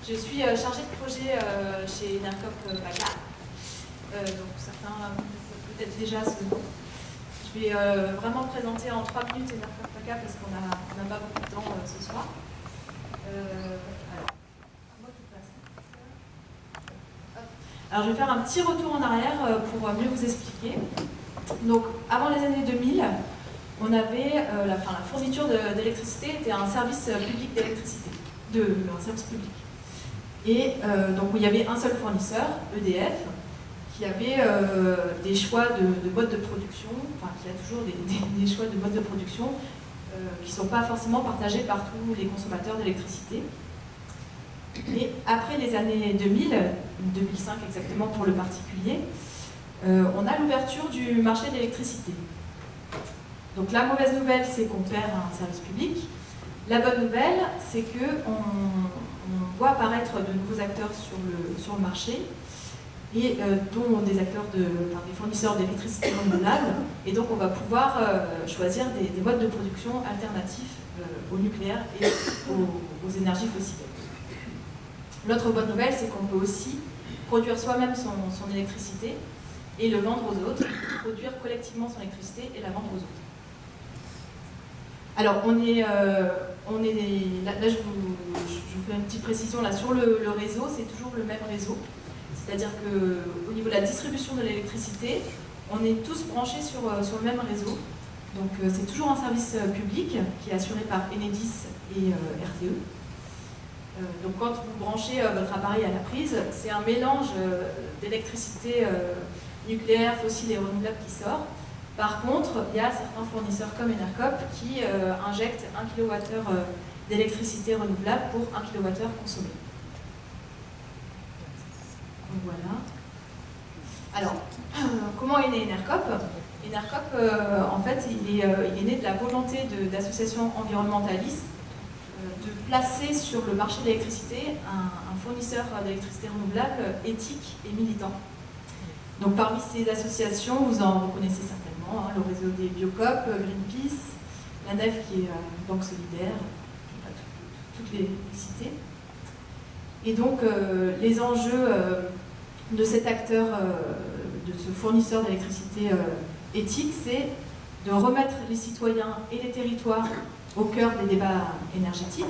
Je suis chargée de projet chez Enercop PACA. Donc certains peut-être déjà ce nom. Je vais vraiment présenter en 3 minutes Enercop PACA parce qu'on n'a pas beaucoup de temps ce soir. Alors je vais faire un petit retour en arrière pour mieux vous expliquer. Donc avant les années 2000, on avait la fourniture d'électricité était un service public d'électricité, un service public. Et donc il y avait un seul fournisseur, EDF, qui avait des choix de modes de production, enfin qui a toujours des choix de modes de production qui ne sont pas forcément partagés par tous les consommateurs d'électricité. Et après les années 2000, 2005 exactement pour le particulier, on a l'ouverture du marché de l'électricité. Donc la mauvaise nouvelle, c'est qu'on perd un service public. La bonne nouvelle, c'est qu'on voit apparaître de nouveaux acteurs sur le marché, et dont des acteurs des fournisseurs d'électricité renouvelable, et donc on va pouvoir choisir des modes de production alternatifs au nucléaire et aux énergies fossiles. L'autre bonne nouvelle, c'est qu'on peut aussi produire soi-même son électricité et le vendre aux autres, produire collectivement son électricité et la vendre aux autres. Alors, là je vous fais une petite précision, là, sur le réseau, c'est toujours le même réseau. C'est-à-dire qu'au niveau de la distribution de l'électricité, on est tous branchés sur le même réseau. Donc, c'est toujours un service public qui est assuré par Enedis et RTE. Donc quand vous branchez votre appareil à la prise, c'est un mélange d'électricité nucléaire, fossile et renouvelable qui sort. Par contre, il y a certains fournisseurs comme Enercop qui injectent 1 kWh d'électricité renouvelable pour 1 kWh consommé. Donc voilà. Alors, comment est né Enercop? Enercop, en fait, il est né de la volonté d'associations environnementalistes de placer sur le marché de l'électricité un fournisseur d'électricité renouvelable éthique et militant. Donc parmi ces associations, vous en reconnaissez certainement, le réseau des Biocop, Greenpeace, la NEF qui est une banque solidaire, je ne vais pas toutes les citer. Et donc les enjeux de cet acteur, de ce fournisseur d'électricité éthique, c'est de remettre les citoyens et les territoires au cœur des débats énergétiques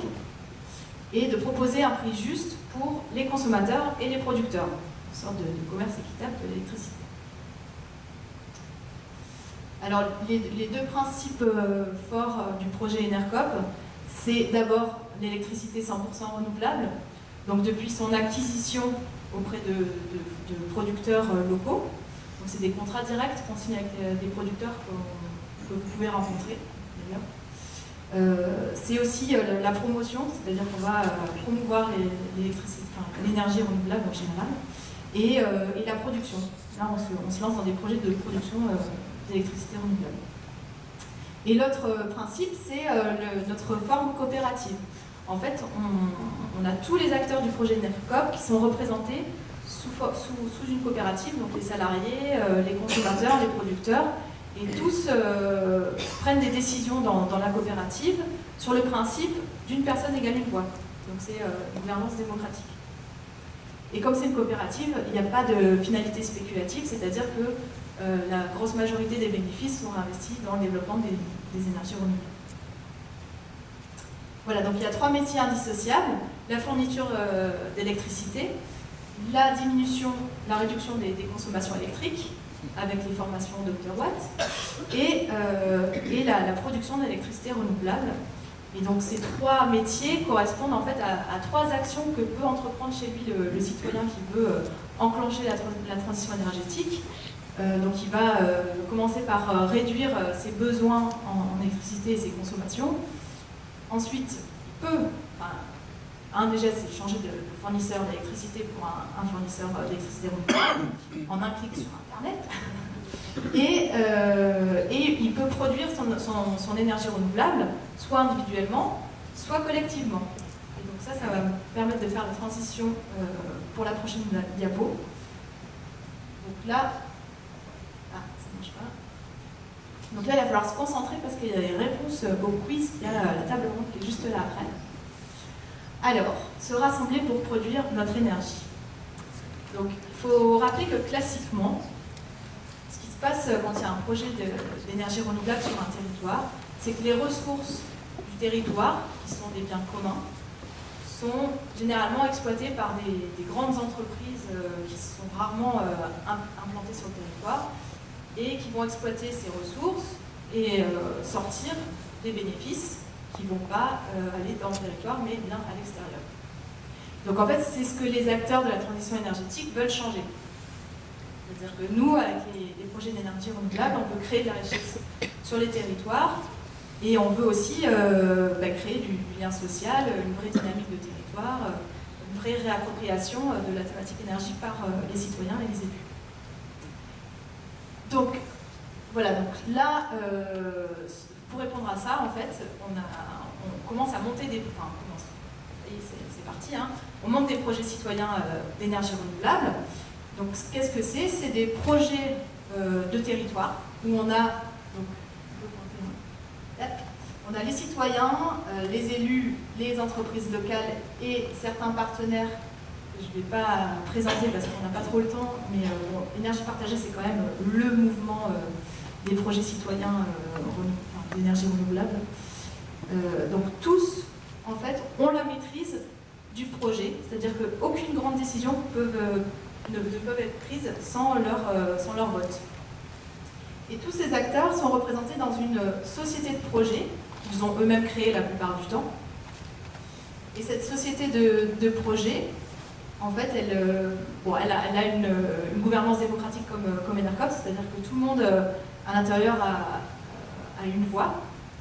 et de proposer un prix juste pour les consommateurs et les producteurs, une sorte de commerce équitable de l'électricité. Alors, les deux principes forts du projet Enercop, c'est d'abord l'électricité 100% renouvelable, donc depuis son acquisition auprès de producteurs locaux. Donc c'est des contrats directs qu'on signe avec des producteurs que vous pouvez rencontrer d'ailleurs. C'est aussi la promotion, c'est-à-dire qu'on va promouvoir l'énergie renouvelable en général, et la production. Là, on se lance dans des projets de production d'électricité renouvelable. Et l'autre principe, c'est notre forme coopérative. En fait, on a tous les acteurs du projet Enercop qui sont représentés sous une coopérative, donc les salariés, les consommateurs, les producteurs, et tous prennent des décisions dans la coopérative sur le principe d'une personne égale une voix. Donc c'est une gouvernance démocratique. Et comme c'est une coopérative, il n'y a pas de finalité spéculative, c'est-à-dire que la grosse majorité des bénéfices sont investis dans le développement des énergies renouvelables. Voilà, donc il y a 3 métiers indissociables: la fourniture d'électricité, la réduction des consommations électriques, avec les formations Dr Watt, et la production d'électricité renouvelable. Et donc ces 3 métiers correspondent en fait à 3 actions que peut entreprendre chez lui le citoyen qui veut enclencher la transition énergétique. Donc il va commencer par réduire ses besoins en électricité et ses consommations. Ensuite, un des gestes, c'est de changer de fournisseur d'électricité pour un fournisseur d'électricité renouvelable en un clic sur Internet. Et il peut produire son énergie renouvelable, soit individuellement, soit collectivement. Et donc ça va me permettre de faire la transition pour la prochaine diapo. Donc là, ça marche pas. Donc là, il va falloir se concentrer parce qu'il y a des réponses au quiz. Il y a la table ronde qui est juste là après. Alors, se rassembler pour produire notre énergie. Donc, il faut rappeler que classiquement, ce qui se passe quand il y a un projet d'énergie renouvelable sur un territoire, c'est que les ressources du territoire, qui sont des biens communs, sont généralement exploitées par des grandes entreprises qui sont rarement implantées sur le territoire et qui vont exploiter ces ressources et sortir des bénéfices qui ne vont pas aller dans le territoire mais bien à l'extérieur. Donc en fait, c'est ce que les acteurs de la transition énergétique veulent changer. C'est-à-dire que nous, avec les projets d'énergie renouvelable, on peut créer de la richesse sur les territoires et on veut aussi créer du lien social, une vraie dynamique de territoire, une vraie réappropriation de la thématique énergie par les citoyens et les élus. Donc voilà, donc là, pour répondre à ça, en fait, on commence à monter des... Enfin, c'est parti, hein. On monte des projets citoyens d'énergie renouvelable. Donc qu'est-ce que c'est? C'est des projets de territoire où on a... On a les citoyens, les élus, les entreprises locales et certains partenaires que je ne vais pas présenter parce qu'on n'a pas trop le temps, mais Énergie partagée, c'est quand même le mouvement des projets citoyens d'énergie renouvelable. Donc tous, en fait, ont la maîtrise du projet, c'est-à-dire qu'aucune grande décision ne peut être prise sans leur vote. Et tous ces acteurs sont représentés dans une société de projet qu'ils ont eux-mêmes créée la plupart du temps. Et cette société de projet, en fait, elle a une gouvernance démocratique comme Enercop, c'est-à-dire que tout le monde à l'intérieur a une voix,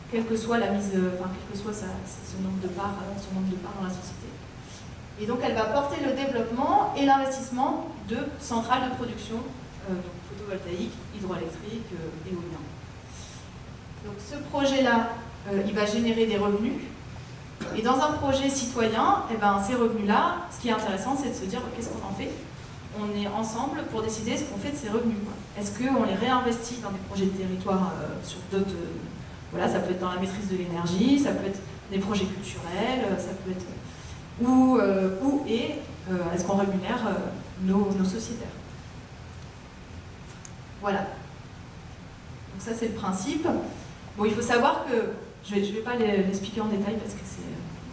quelle que soit quel que soit son nombre de parts dans la société. Et donc elle va porter le développement et l'investissement de centrales de production photovoltaïque, hydroélectrique, éolien. Donc ce projet-là, il va générer des revenus. Et dans un projet citoyen, ces revenus-là, ce qui est intéressant, c'est de se dire qu'est-ce qu'on en fait. On est ensemble pour décider ce qu'on fait de ces revenus. Est-ce qu'on les réinvestit dans des projets de territoire sur d'autres... voilà, ça peut être dans la maîtrise de l'énergie, ça peut être des projets culturels, ça peut être... est-ce qu'on rémunère nos sociétaires. Voilà. Donc ça, c'est le principe. Bon, il faut savoir que... Je ne vais pas l'expliquer en détail parce que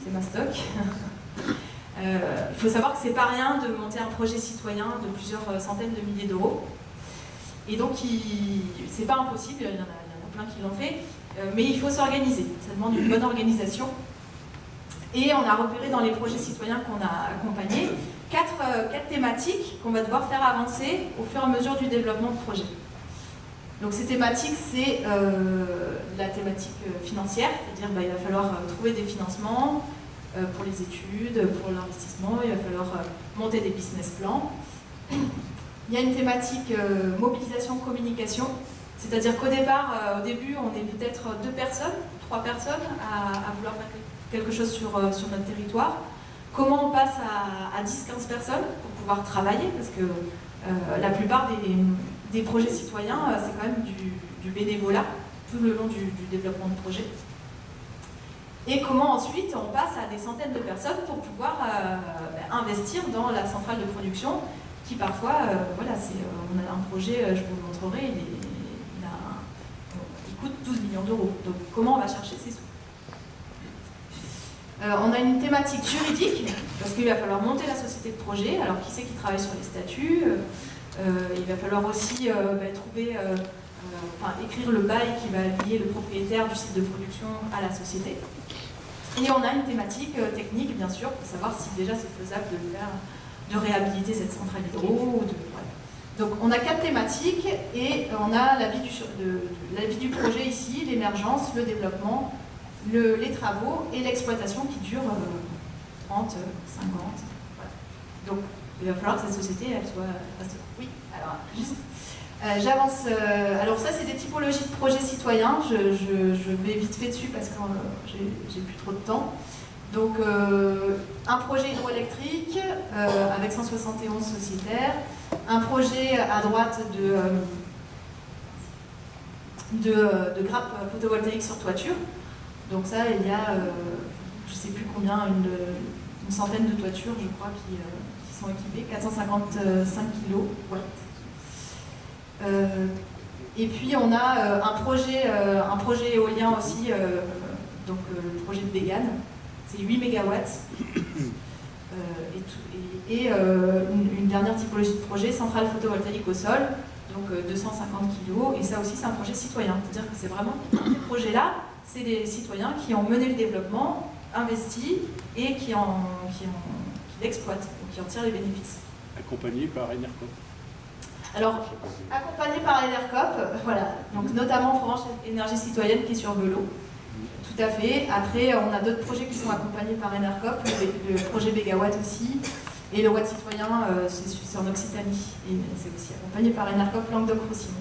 c'est ma stock. Il faut savoir que c'est pas rien de monter un projet citoyen de plusieurs centaines de milliers d'euros. Et donc, c'est pas impossible, il y en a plein qui l'ont fait, mais il faut s'organiser. Ça demande une bonne organisation. Et on a repéré dans les projets citoyens qu'on a accompagnés quatre thématiques qu'on va devoir faire avancer au fur et à mesure du développement de projet. Donc ces thématiques, c'est la thématique financière, c'est-à-dire il va falloir trouver des financements pour les études, pour l'investissement, il va falloir monter des business plans. Il y a une thématique mobilisation-communication, c'est-à-dire qu'au début, on est peut-être 2 personnes, 3 personnes à vouloir faire quelque chose sur notre territoire. Comment on passe à 10-15 personnes pour pouvoir travailler, parce que la plupart des projets citoyens, c'est quand même du bénévolat tout le long du développement de projet. Et comment ensuite on passe à des centaines de personnes pour pouvoir investir dans la centrale de production qui parfois, on a un projet, je vous le montrerai, il coûte 12 millions d'euros. Donc comment on va chercher ces sous? On a une thématique juridique, parce qu'il va falloir monter la société de projet. Alors qui c'est qui travaille sur les statuts? Il va falloir aussi écrire le bail qui va lier le propriétaire du site de production à la société. Et on a une thématique technique, bien sûr, pour savoir si déjà c'est faisable de réhabiliter cette centrale hydro. Donc on a 4 thématiques et on a la vie du projet ici, l'émergence, le développement, les travaux et l'exploitation qui dure 30, 50. Voilà. Donc il va falloir que cette société elle soit... Oui, alors juste... j'avance. Alors ça c'est des typologies de projets citoyens, je vais vite fait dessus parce que j'ai plus trop de temps. Donc un projet hydroélectrique avec 171 sociétaires, un projet à droite de grappes photovoltaïques sur toiture. Donc ça il y a, je ne sais plus combien, une centaine de toitures, je crois, qui sont équipées, 455 kW. Et puis on a un projet éolien aussi, donc le projet de Bégane, c'est 8 MW. Et une dernière typologie de projet, centrale photovoltaïque au sol, donc 250 kg, et ça aussi c'est un projet citoyen, c'est-à-dire que c'est vraiment, ce projet-là, c'est des citoyens qui ont mené le développement, investi, et qui l'exploitent, donc qui en tirent les bénéfices. Accompagné par Enercop. Alors, accompagné par Enercop, voilà, donc notamment Provence Énergie Citoyenne qui est sur Belot. Tout à fait. Après, on a d'autres projets qui sont accompagnés par Enercop, le projet Bégawatt aussi, et le Watt Citoyen, c'est en Occitanie, et c'est aussi accompagné par Enercop Languedoc-Roussillon.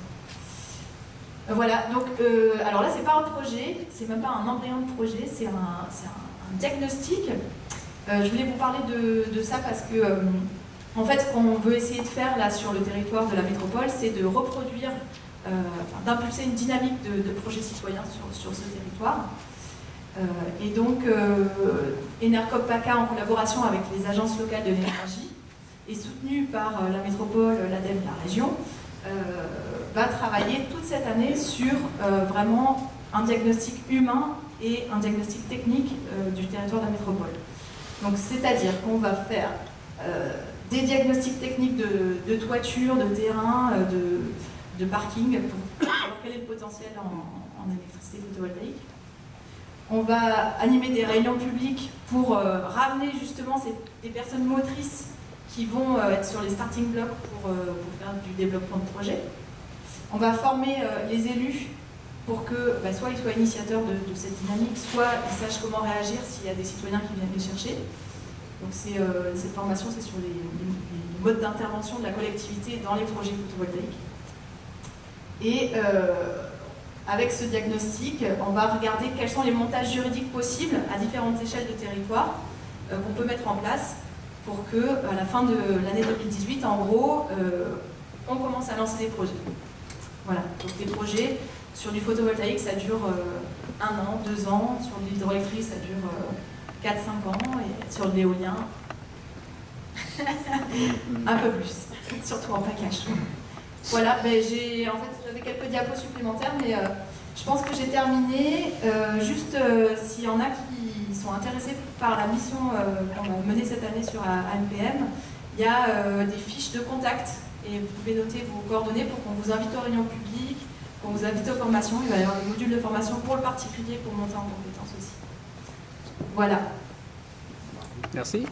Voilà, donc, alors là, c'est pas un projet, c'est même pas un embryon de projet, c'est un diagnostic. Je voulais vous parler de ça parce que, en fait, ce qu'on veut essayer de faire là sur le territoire de la métropole, c'est de reproduire, d'impulser une dynamique de projets citoyens sur ce territoire. Et donc, Enercop PACA, en collaboration avec les agences locales de l'énergie, et soutenu par la métropole, l'ADEME, la région, va travailler toute cette année sur vraiment un diagnostic humain et un diagnostic technique du territoire de la métropole. Donc, c'est-à-dire qu'on va faire des diagnostics techniques de toiture, de terrain, de parking, pour savoir quel est le potentiel en électricité photovoltaïque. On va animer des réunions publiques pour ramener justement des personnes motrices qui vont être sur les starting blocks pour faire du développement de projet. On va former les élus pour que soit ils soient initiateurs de cette dynamique, soit ils sachent comment réagir s'il y a des citoyens qui viennent les chercher. Donc cette formation, c'est sur les modes d'intervention de la collectivité dans les projets photovoltaïques. Et avec ce diagnostic, on va regarder quels sont les montages juridiques possibles à différentes échelles de territoire qu'on peut mettre en place pour que, à la fin de l'année 2018, en gros, on commence à lancer des projets. Voilà, donc des projets sur du photovoltaïque, ça dure 1 an, 2 ans, sur l'hydroélectrique, ça dure 4-5 ans, et sur l'éolien, un peu plus, surtout en package. Voilà, j'avais quelques diapos supplémentaires, mais je pense que j'ai terminé. Juste, s'il y en a qui sont intéressés par la mission qu'on a menée cette année sur ANPM, il y a des fiches de contact, et vous pouvez noter vos coordonnées pour qu'on vous invite aux réunions publiques, qu'on vous invite aux formations. Il va y avoir des modules de formation pour le particulier pour monter en compétences aussi. Voilà. Merci.